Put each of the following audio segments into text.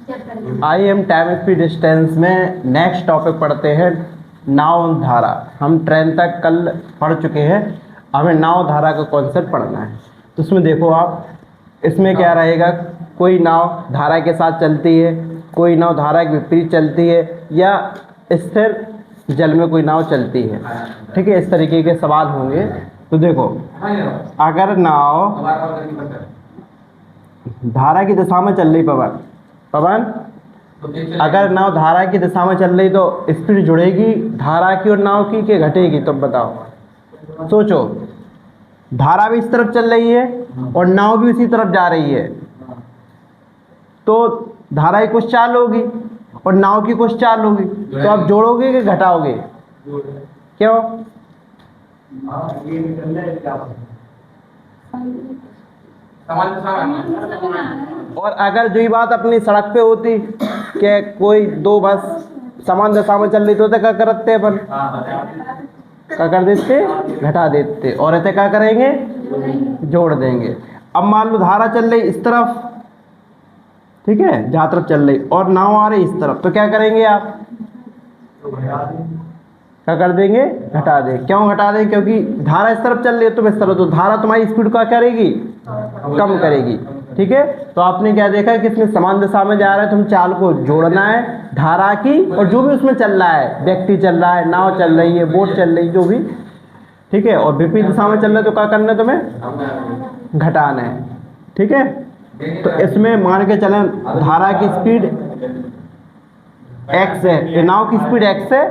I am time speed distance में next topic पढ़ते हैं नाव धारा। हम ट्रेन तक कल पढ़ चुके हैं, हमें नाव धारा का कॉन्सेप्ट पढ़ना है। तो इसमें देखो आप, इसमें क्या रहेगा, कोई नाव धारा के साथ चलती है, कोई नाव धारा के विपरीत चलती है, या स्थिर जल में कोई नाव चलती है। ठीक है, इस तरीके के सवाल होंगे। तो देखो, अगर नाव धारा की दिशा में चल रही, पवन अगर नाव धारा की दिशा में चल रही तो स्पीड जुड़ेगी धारा की और नाव की, कि घटेगी? तुम बताओ, सोचो। धारा भी इस तरफ चल रही है और नाव भी उसी तरफ जा रही है, तो धारा की कुछ चाल होगी और नाव की कुछ चाल होगी। तो आप जोड़ोगे कि घटाओगे? क्यों? और अगर जो ही बात अपनी सड़क पे होती कि कोई दो बस समान दिशा में चल रही तो क्या करते अपन? क्या कर देते? घटा देते। और ऐसे क्या करेंगे? जोड़ देंगे। अब मान लो धारा चल रही इस तरफ, ठीक है, जहाँ तरफ चल रही, और नाव आ रही इस तरफ, तो क्या करेंगे आप? क्या कर देंगे? घटा दें। क्यों घटा दें? क्योंकि धारा इस तरफ चल रही है, तुम इस तरफ, तो धारा तुम्हारी स्पीड को क्या करेगी? कम करेगी। ठीक है, तो आपने क्या देखा कि इसमें समान दिशा में जा रहा है, तुम चाल को जोड़ना है धारा की, और जो भी उसमें चल रहा है, व्यक्ति चल रहा है, नाव चल रही है, बोट चल रही है, जो भी, ठीक है, और विपरीत दिशा में चल रहा है, तो क्या करना है तुम्हें? घटाना है। ठीक है, तो इसमें मान के चलें धारा की स्पीड x है, नाव की स्पीड x है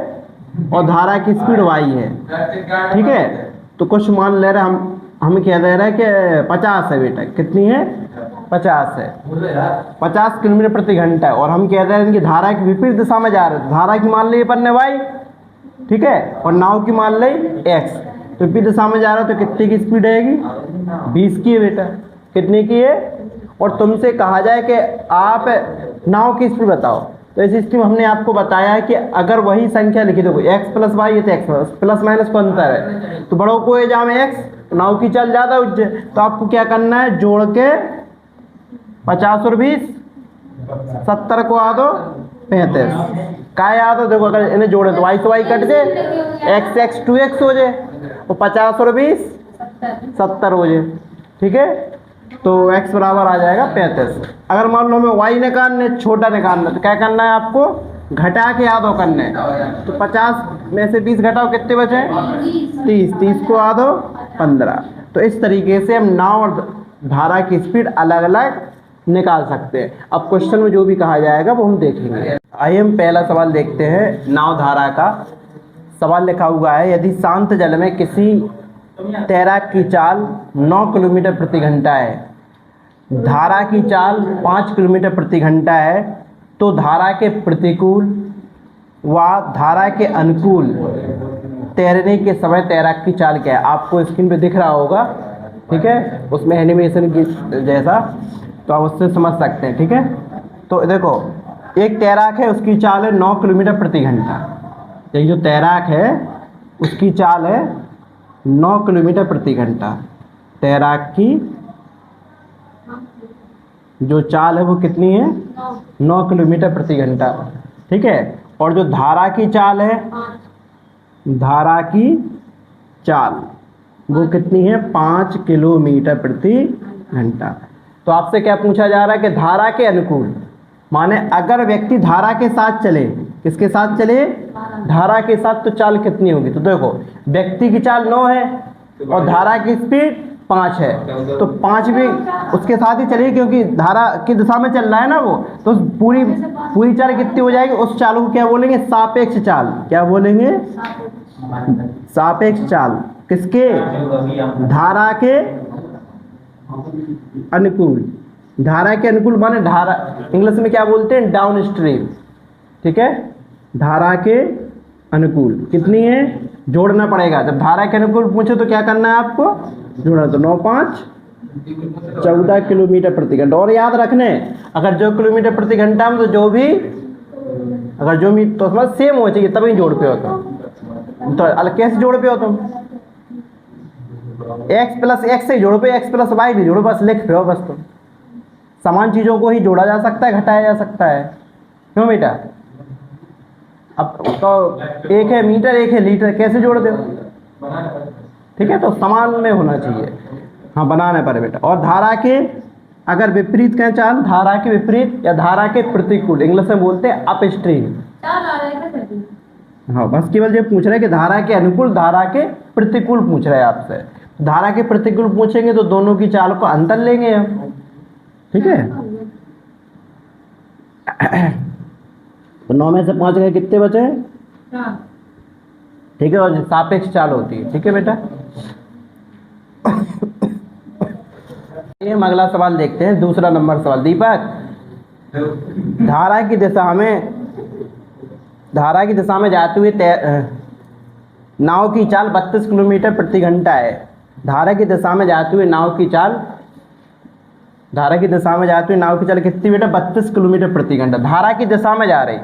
और धारा की स्पीड y है। ठीक है, तो कुछ मान ले रहे हम क्या दे रहे हैं कि 50 है बेटा। कितनी है? 50 है। 50 किलोमीटर प्रति घंटा है, और हम कह रहे हैं कि धारा की विपरीत दिशा में जा रहे हैं। धारा की मान ली अपन ने y, ठीक है, और नाव की मान ली x। तो विपरीत दिशा में जा रहा है तो कितनी की स्पीड रहेगी? 20 की है बेटा। कितने की है? और तुमसे कहा जाए कि आप नाव की स्पीड बताओ, तो इस स्थिति में हमने आपको बताया है कि अगर वही संख्या लिखी, देखो x प्लस वाई, ये तो x प्लस माइनस को अंतर है, तो बड़ों को जहाँ में x, नाव की चल ज़्यादा उज्ज, तो आपको क्या करना है? जोड़ के 50 और 20, 70 को आ दो 35 का याद हो। देखो अगर इन्हें जोड़े तो y से y कट जाए, x 2x हो जाए, और 50 और 20 70 हो जाए। ठीक है, तो x बराबर आ जाएगा 35। अगर मान लो हमें y निकालना है, छोटा निकालना है, तो क्या करना है आपको? घटा के आधो करना है। तो 50 में से 20 घटाओ, कितने बचे? 30। 30 को आधो 15। तो इस तरीके से हम नाव और धारा की स्पीड अलग अलग निकाल सकते हैं। अब क्वेश्चन में जो भी कहा जाएगा वो हम देखेंगे। आइए हम पहला सवाल देखते हैं। नाव धारा का सवाल लिखा हुआ है, यदि शांत जल में किसी तैराक की चाल 9 किलोमीटर प्रति घंटा है, धारा की चाल 5 किलोमीटर प्रति घंटा है, तो धारा के प्रतिकूल व धारा के अनुकूल तैरने के समय तैराक की चाल क्या है? आपको स्क्रीन पे दिख रहा होगा, ठीक है, उसमें एनिमेशन की जैसा, तो आप उससे समझ सकते हैं। ठीक है, तो देखो एक तैराक है, उसकी चाल है 9 किलोमीटर प्रति घंटा। ये जो तैराक है उसकी चाल है 9 किलोमीटर प्रति घंटा। तैराक की जो चाल है वो कितनी है? 9 किलोमीटर प्रति घंटा। ठीक है, और जो धारा की चाल है, धारा की चाल वो कितनी है? 5 किलोमीटर प्रति घंटा। तो आपसे क्या पूछा जा रहा है कि धारा के अनुकूल, माने अगर व्यक्ति धारा के साथ चले, किसके साथ चले? धारा के साथ, तो चाल कितनी होगी? तो देखो व्यक्ति की चाल 9 है और धारा की स्पीड 5 है, तो 5 भी उसके साथ ही चलेगी, क्योंकि धारा की दिशा में चल रहा है ना वो, तो पूरी चाल कितनी हो जाएगी? उस चाल को क्या बोलेंगे? सापेक्ष चाल। क्या बोलेंगे? सापेक्ष चाल। किसके? धारा के अनुकूल। धारा के अनुकूल माने धारा इंग्लिश में क्या बोलते हैं? Down stream. ठीक है, धारा के अनुकूल कितनी है? जोड़ना पड़ेगा। जब धारा के अनुकूल पूछे तो क्या करना है आपको? जोड़ना। तो 9 5 14 किलोमीटर प्रति घंटा। और याद रखने, अगर जो किलोमीटर प्रति घंटा में, तो जो भी अगर जो भी तो समझ सेम हो चाहिए, तभी जोड़ पे हो तुम। तो अलग कैसे जोड़ पे हो तुम? x प्लस x से जोड़ो पे, x प्लस वाई नहीं जोड़ो, बस लिख पे हो बस तुम। समान चीज़ों को ही जोड़ा जा सकता है, घटाया जा सकता है, क्यों बेटा? अब तो एक है मीटर, एक है लीटर, कैसे जोड़ दो? ठीक है, तो समान में होना चाहिए। हाँ, बनाने पर बेटा। और धारा के अगर विपरीत कहें चाल, धारा के विपरीत या धारा के प्रतिकूल, इंग्लिश में बोलते हैं अपस्ट्रीम। हाँ, बस केवल ये पूछ रहे हैं कि धारा के अनुकूल, धारा के प्रतिकूल पूछ रहे हैं आपसे। धारा के प्रतिकूल पूछेंगे तो दोनों की चाल को अंतर लेंगे हम, ठीक है। तो 9 में से 5 गए, कितने बचे? ठीक है, और सापेक्ष चाल होती है, ठीक है बेटा। हम अगला सवाल देखते हैं, दूसरा नंबर सवाल। दीपक, धारा की दिशा में जाते हुए नाव की चाल 32 किलोमीटर प्रति घंटा है। धारा की दिशा में जाते हुए नाव की चाल कितनी बेटा? 32 किलोमीटर प्रति घंटा। धारा की दिशा में जा रही,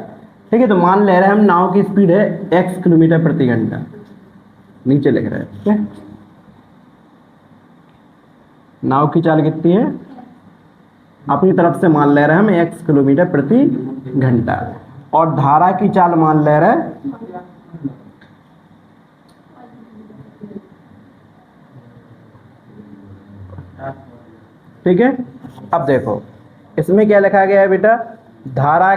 ठीक है। तो मान ले रहे हैं हम नाव की स्पीड है x किलोमीटर प्रति घंटा, नीचे लिख रहे हैं, ठीक है। नाव की चाल कितनी है? अपनी तरफ से मान ले रहे हैं हम x किलोमीटर प्रति घंटा, और धारा की चाल मान ले रहे हैं ठीक है। अब देखो इसमें क्या लिखा गया है बेटा? धारा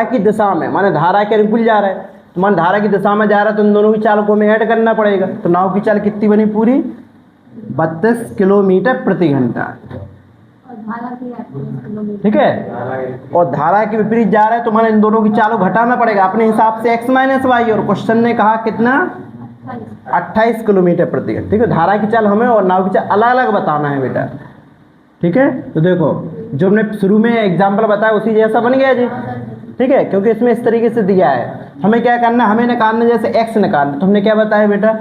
की दिशा में, माने धारा के अनुकूल जा रहा है, तो मान धारा की दिशा में जा रहा है तो इन दोनों की चाल को हमें ऐड करना पड़ेगा। तो नाव की चाल कितनी बनी पूरी? 32 किलोमीटर प्रति घंटा, ठीक है। और धारा के विपरीत जा रहा है तो माने इन दोनों की चाल को घटाना पड़ेगा अपने हिसाब से x माइनस वाई, और क्वेश्चन ने कहा कितना? 28 किलोमीटर प्रति घंटा, ठीक है। धारा की चाल हमें और नाव की चाल अलग अलग बताना है बेटा, ठीक है। तो देखो जो हमने शुरू में एग्जाम्पल बताया उसी जैसा बन गया जी, ठीक है, क्योंकि इसमें इस तरीके से दिया है। हमें क्या करना है? हमें निकालना, जैसे x निकालना, तो हमने क्या बताया बेटा?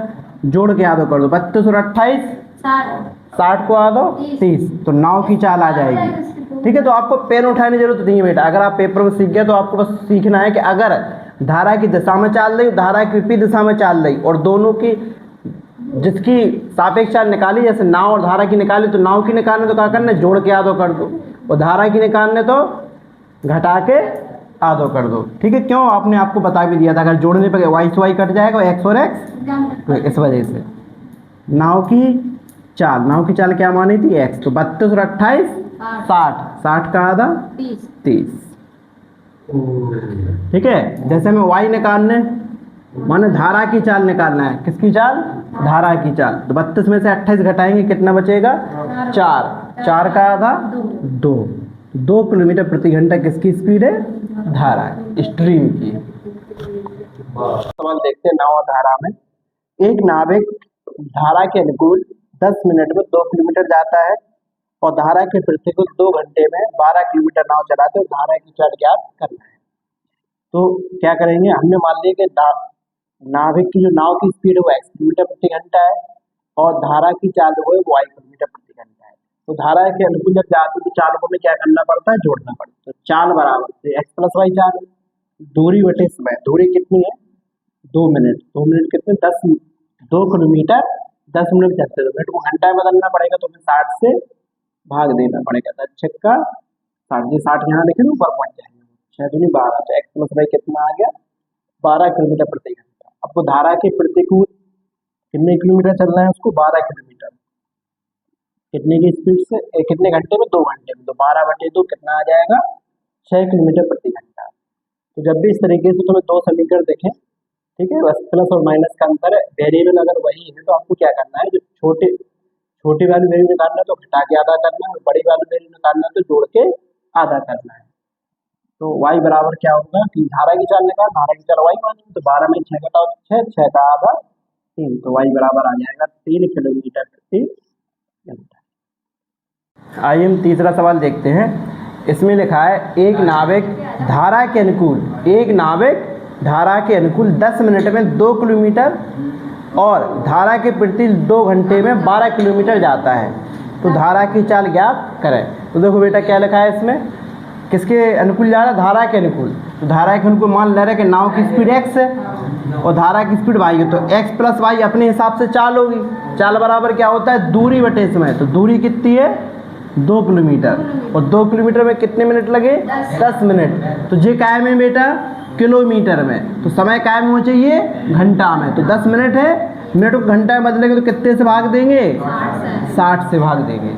जोड़ के आधो कर दो, 32 और 28 60 को आधो 30, तो नाव की चाल आ जाएगी, ठीक है। तो आपको पेन उठाने की जरूरत नहीं है बेटा, अगर आप पेपर में सीख गए तो आपको बस सीखना है कि अगर धारा की दिशा में चाल रही, धारा की विपरीत दिशा में चाल रही, और दोनों की जिसकी सापेक्ष चाल निकाली, जैसे नाव और धारा की निकाली, तो नाव की निकालने तो क्या करना है? जोड़ के आधो कर दो, और धारा की निकालने तो घटा के आधो कर दो, ठीक है। क्यों? आपने आपको बता भी दिया था, अगर जोड़ने पर वाई से वाई कट जाएगा, एक्स और एक्स, तो इस वजह से नाव की चाल क्या मानी थी? x। तो 32 और 28 60 का आधा 30, ठीक है। जैसे हमें y निकालने, माने धारा की चाल निकालना है, किसकी चाल? धारा की चाल। तो 32 में से 28 घटाएंगे, कितना बचेगा? 4 का आधा 2 किलोमीटर प्रति घंटा किसकी स्पीड है? धारा, स्ट्रीम की। सवाल देखते हैं नाव और धारा में। एक नाविक धारा के अनुकूल 10 मिनट में 2 किलोमीटर जाता है और धारा के प्रतिकूल 2 घंटे में 12 किलोमीटर नाव चलाते हैं, धारा की चाल ज्ञात करना है। तो क्या करेंगे? हमने मान लिया कि नाविक की जो नाव की स्पीड है वो x किलोमीटर प्रति घंटा है और धारा की चाल वो है y किलोमीटर प्रति घंटा है। तो धारा के अनुकूल जब जाते तो चाल को हमें क्या करना पड़ता है? जोड़ना पड़ता है। तो चाल बराबर x प्लस वाई चाल, दूरी बटे समय, दूरी कितनी है? 2 मिनट, 2 मिनट कितने? 2 किलोमीटर 10 मिनट चलते, तो मिनट को घंटा में बदलना पड़ेगा, तो हमें 60 से भाग देना पड़ेगा। 10 छक्का 60, 60 यहाँ लिखे तो ऊपर पहुंच जाएंगे, 6 दूनी 12, तो x प्लस वाई कितना आ गया? 12 किलोमीटर प्रति घंटा। आपको धारा के प्रतिकूल कितने किलोमीटर चलना है? उसको 12 किलोमीटर, कितने की स्पीड से? कितने घंटे में? 2 घंटे में। तो 12/2 कितना आ जाएगा? 6 किलोमीटर प्रति घंटा। तो जब भी इस तरीके से तुम्हें 2 समीकरण देखें, ठीक है, बस प्लस और माइनस का अंतर है, वेरिएबल अगर वही है तो आपको क्या करना है? जो छोटी वाली वैल्यू निकालना है तो घटा के आधा करना है, और बड़ी वाली वैल्यू निकालना है तो जोड़ के आधा करना है। तो y बराबर क्या होगा कि धारा की चाल निकाल, धारा की चाल y मानी, तो 12 में 6 घटाओ तो 6 का आधा 3, तो y बराबर आ जाएगा 3 किलोमीटर प्रति घंटा। आइए हम तीसरा सवाल देखते हैं। इसमें लिखा है एक नाविक धारा के अनुकूल 10 मिनट में 2 किलोमीटर और धारा के प्रति 2 घंटे में 12 किलोमीटर जाता है, तो धारा की चाल ज्ञात करें। तो देखो बेटा क्या लिखा है इसमें, किसके अनुकूल जा रहा है? धारा के अनुकूल। तो धारा के उनको मान ले रहे कि नाव की स्पीड x है और धारा की स्पीड y है, तो x प्लस वाई अपने हिसाब से चाल होगी। चाल बराबर क्या होता है, दूरी बटे समय। तो दूरी कितनी है, 2 किलोमीटर, और 2 किलोमीटर में कितने मिनट लगे, 10 मिनट। तो ये कायम है बेटा किलोमीटर में, तो समय कायम हो चाहिए घंटा में। तो 10 मिनट है, मिनट को घंटा में बदलेंगे तो कितने से भाग देंगे, 60 से भाग देंगे।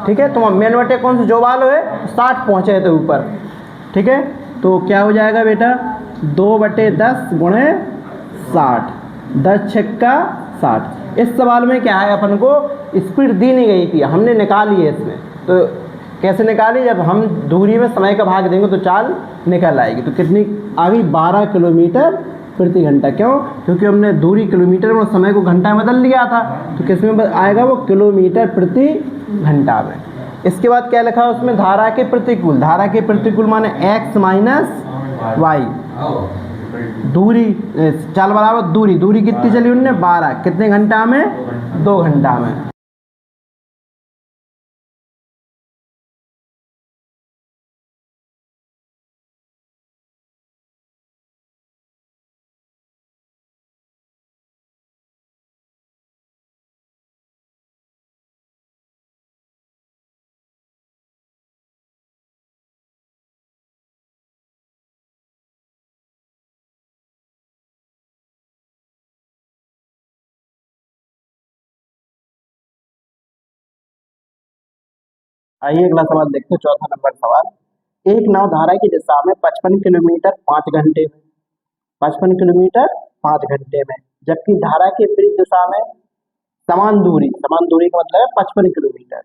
ठीक है, तो मेन बटे कौन सा जो वालो है 60 पहुँचे थे ऊपर। ठीक है, तो क्या हो जाएगा बेटा 2/10 गुणे 60, 10 छक्का 60। इस सवाल में क्या है, अपन को स्पीड दी नहीं गई थी, हमने निकाली है इसमें। तो कैसे निकाली, जब हम दूरी में समय का भाग देंगे तो चाल निकल आएगी। तो कितनी आ गई, 12 किलोमीटर प्रति घंटा। क्यों, क्योंकि हमने दूरी किलोमीटर में और समय को घंटा में बदल लिया था। तो किस में आएगा, वो किलोमीटर प्रति घंटा में। इसके बाद क्या लिखा है उसमें, धारा के प्रतिकूल। धारा के प्रतिकूल माने x माइनस वाई, दूरी चाल बराबर दूरी। दूरी कितनी चली उनने, 12, कितने घंटा में, 2 घंटा में। आइए अगला सवाल देखते हैं, चौथा नंबर सवाल। एक नाव धारा की दिशा में 55 किलोमीटर 5 घंटे में, 55 किलोमीटर 5 घंटे में, जबकि धारा के विपरीत दिशा में समान दूरी का मतलब है 55 किलोमीटर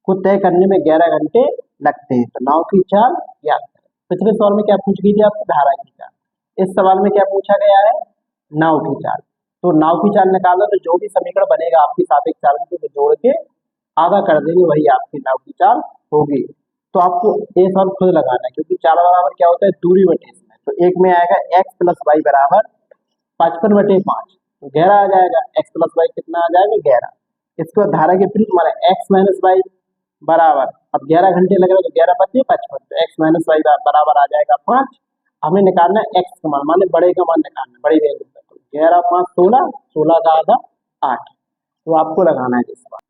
को तय करने में 11 घंटे लगते हैं। तो नाव की चाल ज्ञात करें। पिछले सवाल में क्या पूछ गई थी आपको, धारा की चाल। इस सवाल में क्या पूछा गया है, नाव की चाल। तो नाव की चाल निकालना, तो जो भी समीकरण बनेगा आपकी सापेक्ष चाल को जोड़ के आधा कर देंगे, वही आपकी नाव की चाल होगी। तो आपको ये सवाल खुद लगाना है, क्योंकि चाल बराबर क्या होता है, दूरी बटे समय। तो एक में आएगा x प्लस वाई बराबर 55/5, तो 11 आ जाएगा। x प्लस वाई कितना आ जाएगा, 11। इसके बाद धारा के विपरीत हमारा x माइनस वाई बराबर, अब 11 घंटे लग रहे हैं तो 11 × 55, तो x माइनस वाई बराबर आ जाएगा 5। हमें निकालना है x का मान, माने बड़े का मान निकालना है, बड़ी वैल्यू का। तो 11 × 5 16, 16 का आधा 8। तो आपको लगाना है इस बार।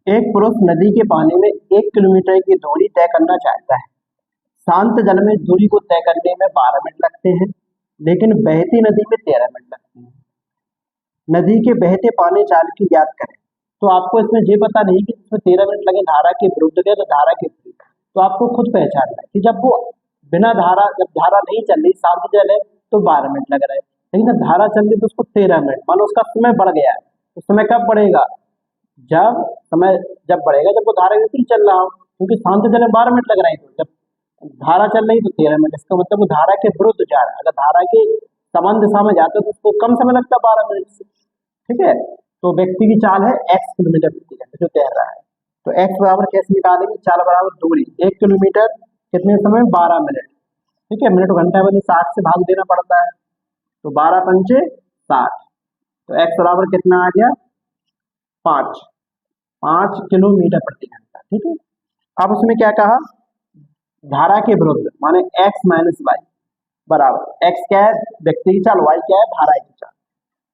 एक पुरुष नदी के पानी में 1 किलोमीटर की दूरी तय करना चाहता है। शांत जल में दूरी को तय करने में 12 मिनट लगते हैं, लेकिन बहती नदी में 13 मिनट लगते हैं। नदी के बहते पानी चाल की ज्ञात करें। तो आपको इसमें ये पता नहीं कि इसमें 13 मिनट लगे धारा के विरुद्ध के, तो धारा के विपरीत। तो आपको खुद पहचानना है कि जब वो बिना धारा, जब धारा नहीं चल रही, शांत जल है, तो 12 मिनट लग रहे हैं। लेकिन जब धारा चल रही तो उसको 13 मिनट, मानो उसका समय बढ़ गया है। तो समय कब बढ़ेगा, जब समय जब बढ़ेगा जब वो धारा के विपरीत चल रहा हो, क्योंकि शांत जल में 12 मिनट लग रहे हैं। तो जब धारा चल रही तो 13 मिनट, इसका मतलब वो धारा के विरुद्ध जा रहा है। अगर धारा के समान दिशा में जाते तो उसको कम समय लगता, 12 मिनट से। ठीक है, तो व्यक्ति की चाल है x किलोमीटर प्रति घंटे जो तैर रहा है। तो x बराबर कैसे निकालेंगे, चाल बराबर दूरी, 1 किलोमीटर कितने समय, 12 मिनट। ठीक है, मिनट घंटा बजे 60 से भाग देना पड़ता है, तो 12 × 5 = 60। तो x बराबर कितना आ गया, 5 किलोमीटर प्रति घंटा। ठीक है, अब उसमें क्या कहा, धारा के विरुद्ध माने x माइनस वाई बराबर, x क्या है व्यक्ति की चाल, y क्या है धारा की चाल।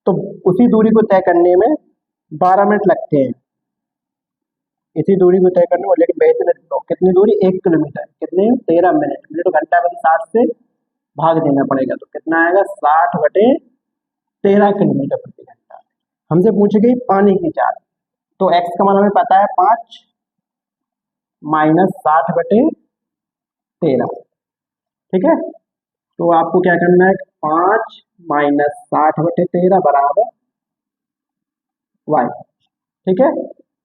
तो उसी दूरी को तय करने में 12 मिनट लगते हैं, इसी दूरी को तय करने में। लेकिन बहती नदी तो कितनी दूरी, 1 किलोमीटर, कितने 13 मिनट। मिनट घंटा बजे 60 से भाग देना पड़ेगा, तो कितना आएगा 60/13 किलोमीटर प्रति घंटा। हमसे पूछी गई पानी की चाल, तो x का मान हमें पता है 5 माइनस 60/13। ठीक है, तो आपको क्या करना है, 5 माइनस 60/13 बराबर y। ठीक है,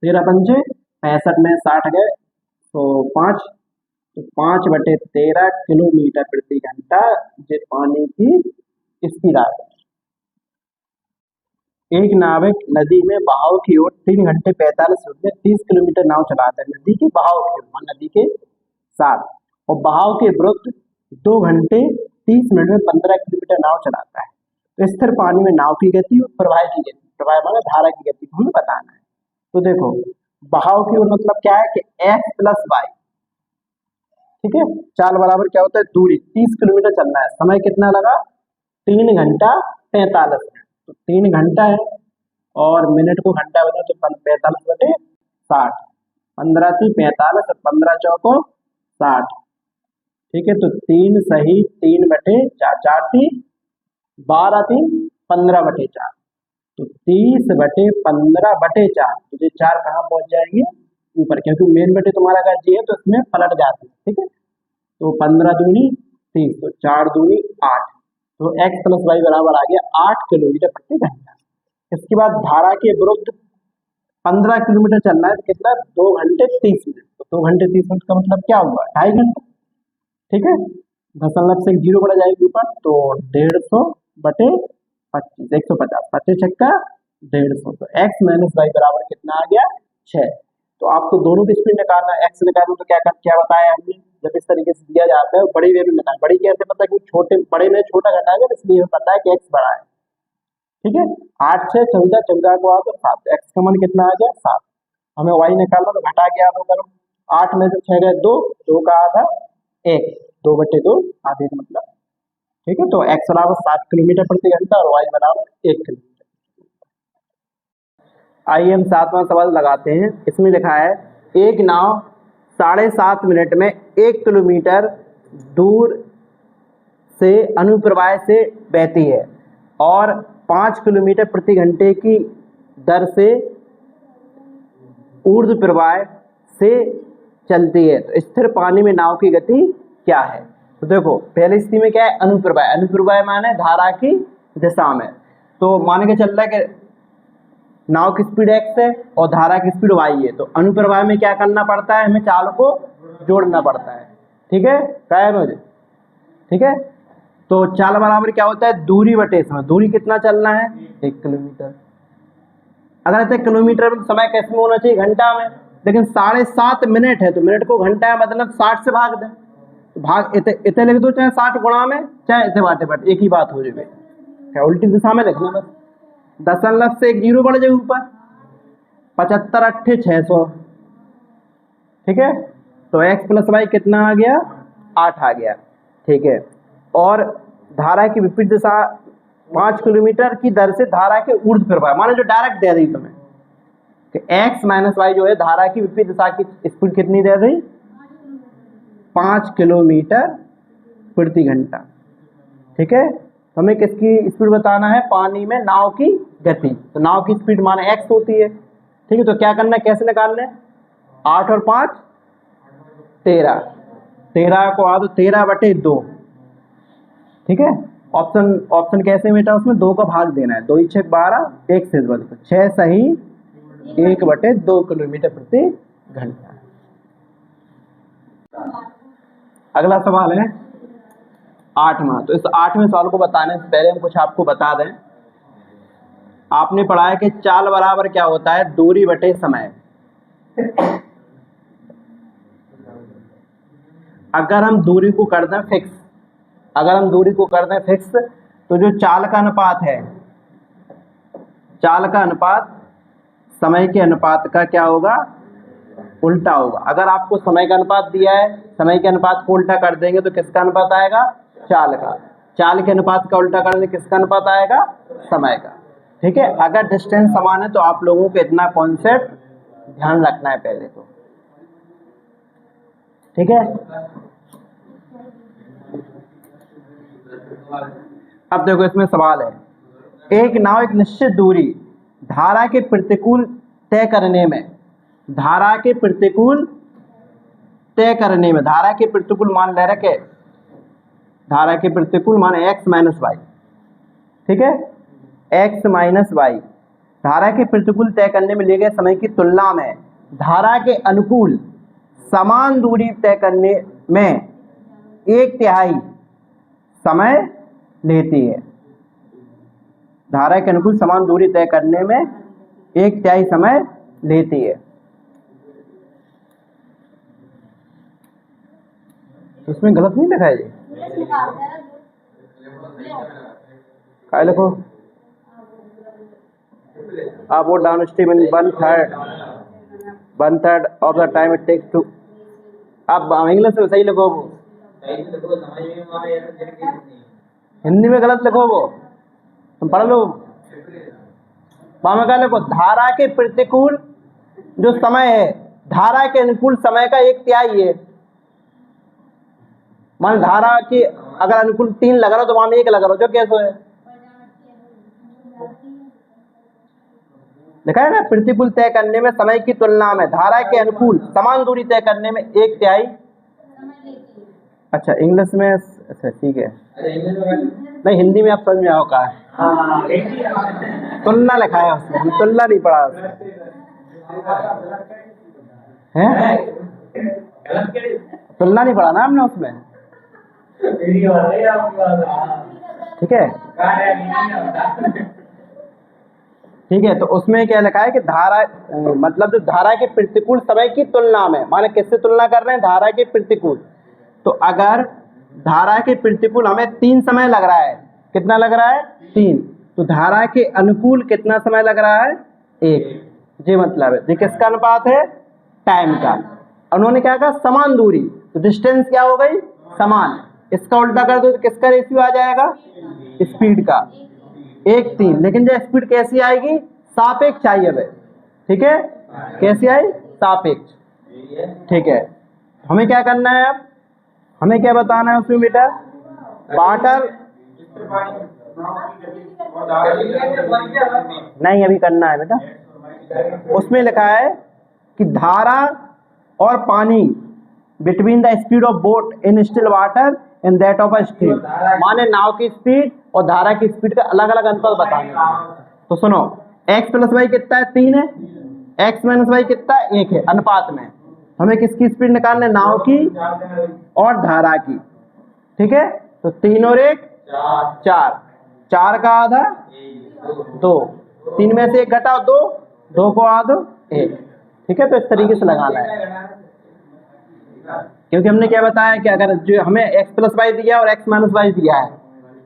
13 × 5 = 65 में 60 गए तो 5, तो 5/13 किलोमीटर प्रति घंटा ये पानी की स्पीड आ गई। एक नाविक नदी में बहाव की ओर 3 घंटे 45 मिनट में 30 किलोमीटर नाव चलाता है, नदी के बहाव की ओर, नदी के साथ, और बहाव के विरुद्ध 2 घंटे 30 मिनट में 15 किलोमीटर नाव चलाता है। तो स्थिर पानी में नाव की गति और प्रवाह की गति, प्रवाह माने धारा की गति को हमें बताना है। तो देखो बहाव की ओर मतलब क्या है कि x प्लस वाई, ठीक है, चाल बराबर क्या होता है, दूरी 30 किलोमीटर चलना है, समय कितना लगा, 3 घंटा 45 मिनट। तो 3 घंटा है और मिनट को घंटा बना तो 45/60, 15×3 = 45 और 15×4 = 60। ठीक है, तो 3 सही 3/4, 4×3 = 12/4, तो 30/15/4, तो ये 4 कहाँ पहुंच जाएंगे, ऊपर, क्योंकि मेन बटे तुम्हारा अगर जी है तो इसमें पलट जाती है। ठीक है, तो 15 दूनी 30, तो 4 दूनी 8, तो x + y बराबर आ गया 8 किलोमीटर प्रति घंटा। इसके बाद धारा के विरुद्ध 15 किलोमीटर चलना है, तो कितना, 2 घंटे 30 मिनट, तो 2 घंटे 30 मिनट का मतलब क्या हुआ, 2.5 घंटा। ठीक है, दशमलव से 0 बढ़ जाएगी ऊपर, तो 150/25, 150, 25×6 = 150, तो x - y बराबर कितना आ गया, 6। तो आपको दोनों की स्पीड निकालना है, x निकालना, तो क्या बताया हमने, जब इस तरीके से दिया जाता है बड़ी वैल्यू निकाल, बड़ी कैसे पता है, कि छोटे बड़े में छोटा घटाएगा, इसलिए हमें पता है कि x बड़ा है। ठीक है, 8 6 14, 14 को आ तो 7, x का मान कितना आ गया, 7। हमें y निकालना, तो घटा के आधा करो, 8 में से 6 गए 2, 2 का आधा 1, 2/2 आधे का मतलब। ठीक है, तो x बराबर 7 किलोमीटर प्रति घंटा और y बराबर 1 किलोमीटर। आइए हम 7वां सवाल लगाते हैं। इसमें लिखा है, एक नाव 7.5 मिनट में 1 किलोमीटर दूर से अनुप्रवाह से बहती है और 5 किलोमीटर प्रति घंटे की दर से ऊर्ध्व प्रवाह से चलती है, तो स्थिर पानी में नाव की गति क्या है। तो देखो, पहली स्थिति में क्या है, अनुप्रवाह, अनुप्रवाह माने धारा की दिशा में। तो मान के चल रहा है कि नाव की स्पीड x है और धारा की स्पीड y है, तो अनुप्रवाह में क्या करना पड़ता है, हमें चाल को जोड़ना पड़ता है। ठीक है, मुझे ठीक है, तो चाल बराबर क्या होता है, दूरी बटे समय। दूरी कितना चलना है, 1 किलोमीटर। अगर ऐसे किलोमीटर में समय कैसे में होना चाहिए, घंटा में, लेकिन 7.5 मिनट है तो मिनट को घंटा है, मतलब 60 से भाग दें, तो भाग इतने लिख दो, चाहे 60 गुणा में, चाहे ऐसे बाटे बट एक ही बात हो जाए, क्या उल्टी दिशा में लिखना, बस दशमलव से 1 0 बढ़ जाए ऊपर, 75 8 600। ठीक है, तो x + y कितना आ गया, 8 आ गया। ठीक है, और धारा की विपरीत दिशा 5 किलोमीटर की दर से धारा के ऊर्ध्व प्रवाह, माने जो डायरेक्ट दे दी तुम्हें कि x - y जो है धारा की विपरीत दिशा की स्पीड कितनी दे दी, 5 किलोमीटर प्रति घंटा। ठीक है, तो हमें किसकी स्पीड बताना है, पानी में नाव की गति, तो नाव की स्पीड माने x होती है। ठीक है, तो क्या करना है, कैसे निकालना है, 8 और 5 13, 13 को आ तो 13/2। ठीक है, ऑप्शन कैसे बेटा, उसमें 2 का भाग देना है, 2 × 6 = 12, 1 से 6 सही 1/2 किलोमीटर प्रति घंटा। अगला सवाल है 8वां। तो इस 8वें सवाल को बताने से पहले हम कुछ आपको बता दें, आपने पढ़ा है कि चाल बराबर क्या होता है, दूरी बटे समय। अगर हम दूरी को कर दें फिक्स, तो जो चाल का अनुपात है, चाल का अनुपात समय के अनुपात का क्या होगा, उल्टा होगा। अगर आपको समय का अनुपात दिया है, समय के अनुपात को उल्टा कर देंगे तो किसका अनुपात आएगा, चाल का। चाल के अनुपात का उल्टा कर देंगे किसका अनुपात आएगा, समय का। ठीक है, अगर डिस्टेंस समान है तो आप लोगों को इतना कॉन्सेप्ट ध्यान रखना है पहले तो। ठीक है, अब देखो इसमें सवाल है, एक नाव एक निश्चित दूरी धारा के प्रतिकूल तय करने में, धारा के प्रतिकूल मान ले रखे, धारा के प्रतिकूल मान x - y। ठीक है, x - y धारा के प्रतिकूल तय करने में लिए गए समय की तुलना में धारा के अनुकूल समान दूरी तय करने में 1/3 समय लेती है। धारा के अनुकूल समान दूरी तय करने में 1/3 समय लेती है। तो इसमें गलत नहीं लिखा है ये, क्या लिखो, आप वो down stream in 1/3 of the time it takes to अब इंग्लिश में सही लिखो वो, हिंदी में गलत लिखो वो, तुम पढ़ लो। वहां में क्या लिखो, धारा के प्रतिकूल जो समय है, धारा के अनुकूल समय का 1/3 है। मान धारा की अगर अनुकूल 3 लगा रहा हो तो वहां में 1 लगा रहा हो, जो कैसे है लिखा है ना, प्रतिकूल तय करने में समय की तुलना में धारा के अनुकूल समान दूरी तय करने में 1/3। अच्छा इंग्लिश में, अच्छा ठीक है, नहीं हिंदी में आप समझ में आओ का है, तुलना लिखा है उसमें, हम तुलना नहीं पढ़ा उसमें है, तुलना नहीं पढ़ा ना हमने उसमें, ठीक है ठीक है। तो उसमें क्या लिखा है कि धारा मतलब जो धारा के प्रतिकूल समय की तुलना में, माने किससे तुलना कर रहे हैं, धारा के प्रतिकूल। तो अगर धारा के प्रतिकूल हमें 3 समय लग रहा है, कितना लग रहा है 3, तो धारा के अनुकूल कितना समय लग रहा है 1। ये मतलब है, ये किसका अनुपात है, टाइम का। उन्होंने क्या कहा, समान दूरी, तो डिस्टेंस क्या हो गई, समान। इसका उल्टा कर दो तो किसका रेशियो आ जाएगा, स्पीड का, 1:3। लेकिन जो स्पीड कैसी आएगी, सापेक्ष आई है, ठीक है, कैसी आई, सापेक्ष, ठीक है। हमें क्या करना है, अब हमें क्या बताना है उसमें बेटा, वाटर नहीं अभी करना है बेटा, उसमें लिखा है कि धारा और पानी between the speed of boat in still water and that of a stream, माने नाव की स्पीड और धारा की स्पीड का अलग अलग अंतर बताने। तो सुनो, x + y कितना है, 3 है, x - y कितना है, 1 है, अनुपात में। हमें किसकी स्पीड निकालना है, नाव की और धारा की, ठीक है। तो 3 और 1 4, 4 का आधा 2, 3 में से 1 घटाओ 2, 2 को आधा 1, ठीक है। तो इस तरीके से लगाना है, क्योंकि हमने क्या बताया कि अगर जो हमें x + y दिया और x - y दिया है,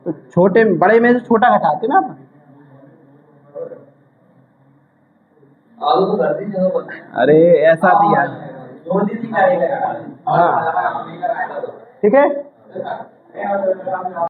तो छोटे बड़े में से छोटा घटाते ना, अरे ऐसा दिया है, हाँ ठीक है।